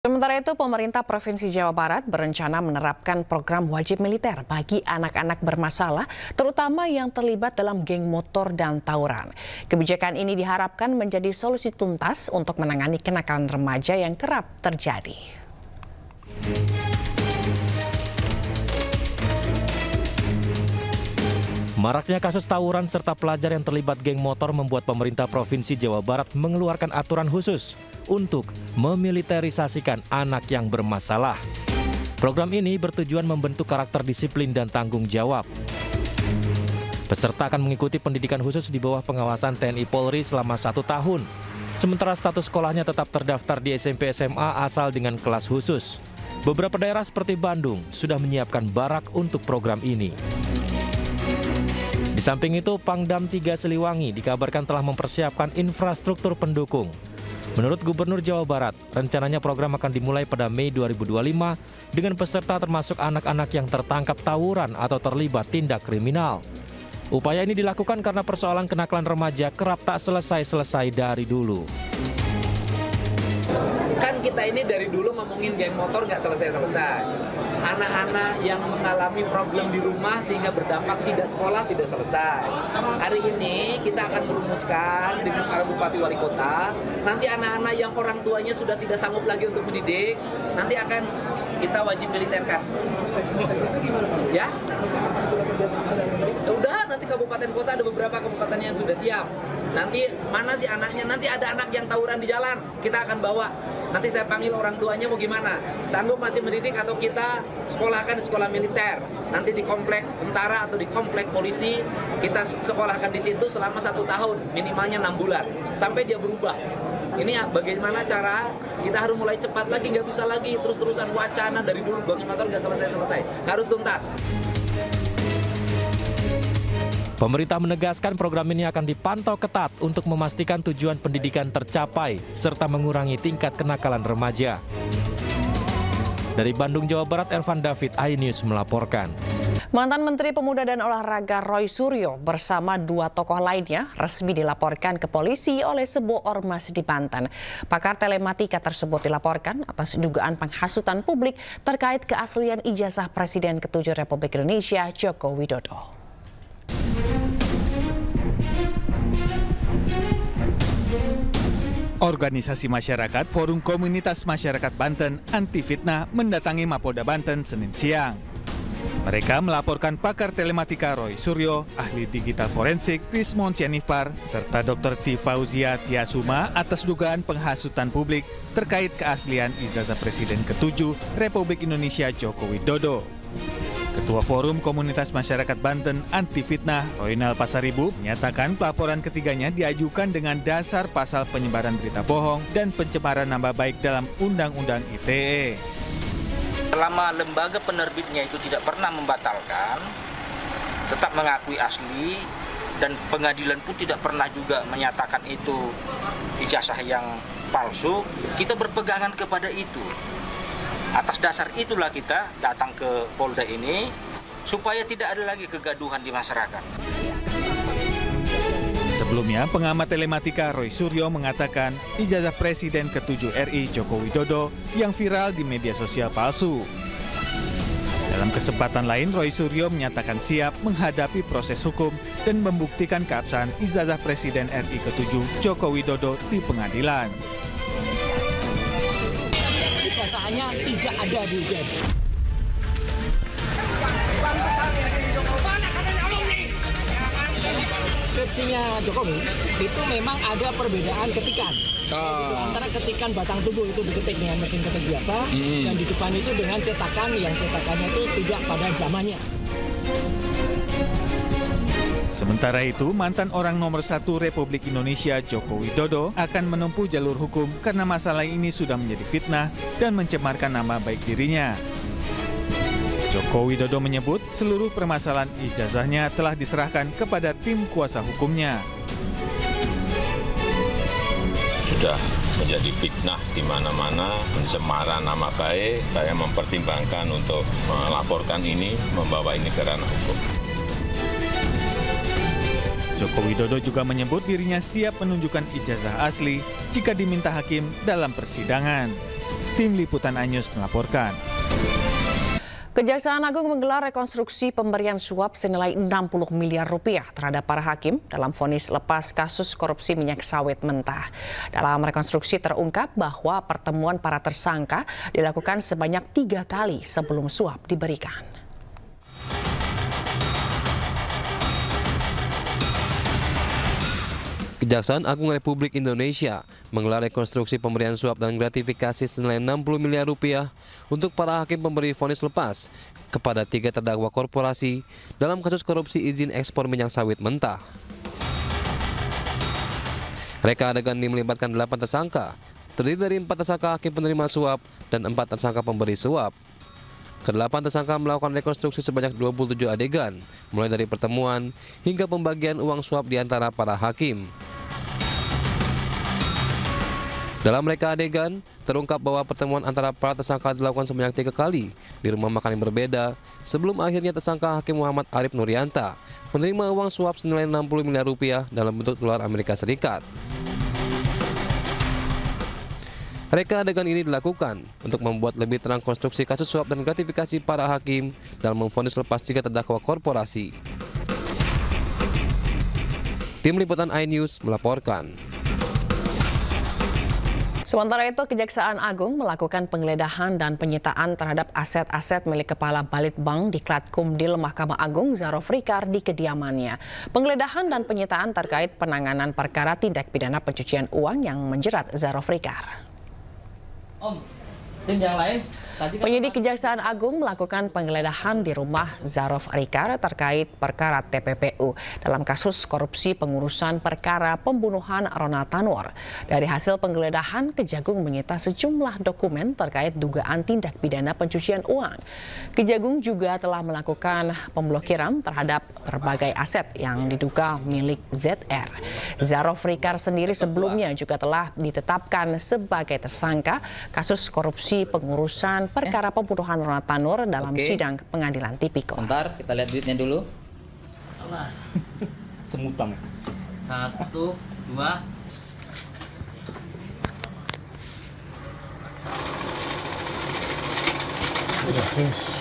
Sementara itu, pemerintah Provinsi Jawa Barat berencana menerapkan program wajib militer bagi anak-anak bermasalah, terutama yang terlibat dalam geng motor dan tawuran. Kebijakan ini diharapkan menjadi solusi tuntas untuk menangani kenakalan remaja yang kerap terjadi. Maraknya kasus tawuran serta pelajar yang terlibat geng motor membuat pemerintah Provinsi Jawa Barat mengeluarkan aturan khusus untuk memiliterisasikan anak yang bermasalah. Program ini bertujuan membentuk karakter disiplin dan tanggung jawab. Peserta akan mengikuti pendidikan khusus di bawah pengawasan TNI Polri selama 1 tahun. Sementara status sekolahnya tetap terdaftar di SMP SMA asal dengan kelas khusus. Beberapa daerah seperti Bandung sudah menyiapkan barak untuk program ini. Di samping itu, Pangdam 3 Siliwangi dikabarkan telah mempersiapkan infrastruktur pendukung. Menurut Gubernur Jawa Barat, rencananya program akan dimulai pada Mei 2025 dengan peserta termasuk anak-anak yang tertangkap tawuran atau terlibat tindak kriminal. Upaya ini dilakukan karena persoalan kenakalan remaja kerap tak selesai-selesai dari dulu. Kan kita ini dari dulu ngomongin geng motor nggak selesai-selesai. Anak-anak yang mengalami problem di rumah sehingga berdampak tidak sekolah tidak selesai. Hari ini kita akan merumuskan dengan para bupati wali kota. Nanti anak-anak yang orang tuanya sudah tidak sanggup lagi untuk mendidik, nanti akan kita wajib militerkan. Ya? Udah, nanti kabupaten kota ada beberapa kabupaten yang sudah siap. Nanti mana sih anaknya? Nanti ada anak yang tawuran di jalan, kita akan bawa. Nanti saya panggil orang tuanya mau gimana? Sanggup masih mendidik atau kita sekolahkan di sekolah militer? Nanti di komplek tentara atau di komplek polisi, kita sekolahkan di situ selama 1 tahun, minimalnya 6 bulan. Sampai dia berubah. Ini bagaimana cara kita harus mulai cepat lagi, nggak bisa lagi terus-terusan wacana dari dulu geng motor nggak selesai-selesai. Harus tuntas. Pemerintah menegaskan program ini akan dipantau ketat untuk memastikan tujuan pendidikan tercapai serta mengurangi tingkat kenakalan remaja. Dari Bandung, Jawa Barat, Ervan David, iNews melaporkan. Mantan Menteri Pemuda dan Olahraga Roy Suryo bersama 2 tokoh lainnya resmi dilaporkan ke polisi oleh sebuah ormas di Banten. Pakar telematika tersebut dilaporkan atas dugaan penghasutan publik terkait keaslian ijazah Presiden ke-7 Republik Indonesia Joko Widodo. Organisasi masyarakat Forum Komunitas Masyarakat Banten Anti Fitnah mendatangi Mapolda Banten Senin siang. Mereka melaporkan pakar telematika Roy Suryo, ahli digital forensik Rismon Cianifar, serta Dr. T. Fauzia Tiasuma atas dugaan penghasutan publik terkait keaslian ijazah Presiden ke-7 Republik Indonesia Joko Widodo. Ketua Forum Komunitas Masyarakat Banten Anti Fitnah, Roynal Pasaribu, menyatakan pelaporan ketiganya diajukan dengan dasar pasal penyebaran berita bohong dan pencemaran nama baik dalam Undang-Undang ITE. Selama lembaga penerbitnya itu tidak pernah membatalkan, tetap mengakui asli, dan pengadilan pun tidak pernah juga menyatakan itu ijazah yang palsu, kita berpegangan kepada itu. Atas dasar itulah kita datang ke Polda ini supaya tidak ada lagi kegaduhan di masyarakat. Sebelumnya, pengamat telematika Roy Suryo mengatakan ijazah Presiden ke-7 RI Joko Widodo yang viral di media sosial palsu. Dalam kesempatan lain, Roy Suryo menyatakan siap menghadapi proses hukum dan membuktikan keabsahan ijazah Presiden RI ke-7 Joko Widodo di pengadilan. Ijazahnya tidak ada di UGM. Skripsinya Jokowi itu memang ada perbedaan ketikan. Antara ketikan batang tubuh itu diketik dengan mesin ketik biasa, dan di depan itu dengan cetakan yang cetakannya itu tidak pada zamannya. Sementara itu, mantan orang nomor 1 Republik Indonesia Joko Widodo akan menempuh jalur hukum karena masalah ini sudah menjadi fitnah dan mencemarkan nama baik dirinya. Joko Widodo menyebut seluruh permasalahan ijazahnya telah diserahkan kepada tim kuasa hukumnya. Sudah menjadi fitnah di mana-mana, pencemaran nama baik. Saya mempertimbangkan untuk melaporkan ini, membawa ini ke ranah hukum. Joko Widodo juga menyebut dirinya siap menunjukkan ijazah asli jika diminta hakim dalam persidangan. Tim Liputan iNews melaporkan. Kejaksaan Agung menggelar rekonstruksi pemberian suap senilai 60 miliar rupiah terhadap para hakim dalam vonis lepas kasus korupsi minyak sawit mentah. Dalam rekonstruksi terungkap bahwa pertemuan para tersangka dilakukan sebanyak 3 kali sebelum suap diberikan. Kejaksaan Agung Republik Indonesia menggelar rekonstruksi pemberian suap dan gratifikasi senilai 60 miliar rupiah untuk para hakim pemberi vonis lepas kepada 3 terdakwa korporasi dalam kasus korupsi izin ekspor minyak sawit mentah. Reka adegan ini melibatkan 8 tersangka, terdiri dari 4 tersangka hakim penerima suap dan 4 tersangka pemberi suap. Ke-8 tersangka melakukan rekonstruksi sebanyak 27 adegan, mulai dari pertemuan hingga pembagian uang suap di antara para hakim. Dalam reka adegan, terungkap bahwa pertemuan antara para tersangka dilakukan sebanyak 3 kali di rumah makan yang berbeda sebelum akhirnya tersangka Hakim Muhammad Arif Nurianta menerima uang suap senilai 60 miliar rupiah dalam bentuk dolar Amerika Serikat. Reka adegan ini dilakukan untuk membuat lebih terang konstruksi kasus suap dan gratifikasi para hakim dalam memvonis lepas 3 terdakwa korporasi. Tim Liputan iNews melaporkan. Sementara itu, Kejaksaan Agung melakukan penggeledahan dan penyitaan terhadap aset-aset milik Kepala Balitbank di Klatkumdil Mahkamah Agung Zarof Rikar di kediamannya. Penggeledahan dan penyitaan terkait penanganan perkara tindak pidana pencucian uang yang menjerat Zarof Rikar. Tim yang lain. Penyidik Kejaksaan Agung melakukan penggeledahan di rumah Zarof Rikar terkait perkara TPPU dalam kasus korupsi pengurusan perkara pembunuhan Ronald Tanur. Dari hasil penggeledahan, Kejagung menyita sejumlah dokumen terkait dugaan tindak pidana pencucian uang. Kejagung juga telah melakukan pemblokiran terhadap berbagai aset yang diduga milik ZR. Zarof Rikar sendiri sebelumnya juga telah ditetapkan sebagai tersangka kasus korupsi pengurusan perkara pembunuhan Ronald Tanur dalam sidang pengadilan tipikor. Bentar, kita lihat duitnya dulu. Alas. Semutang. 1, 2. Udah, finish.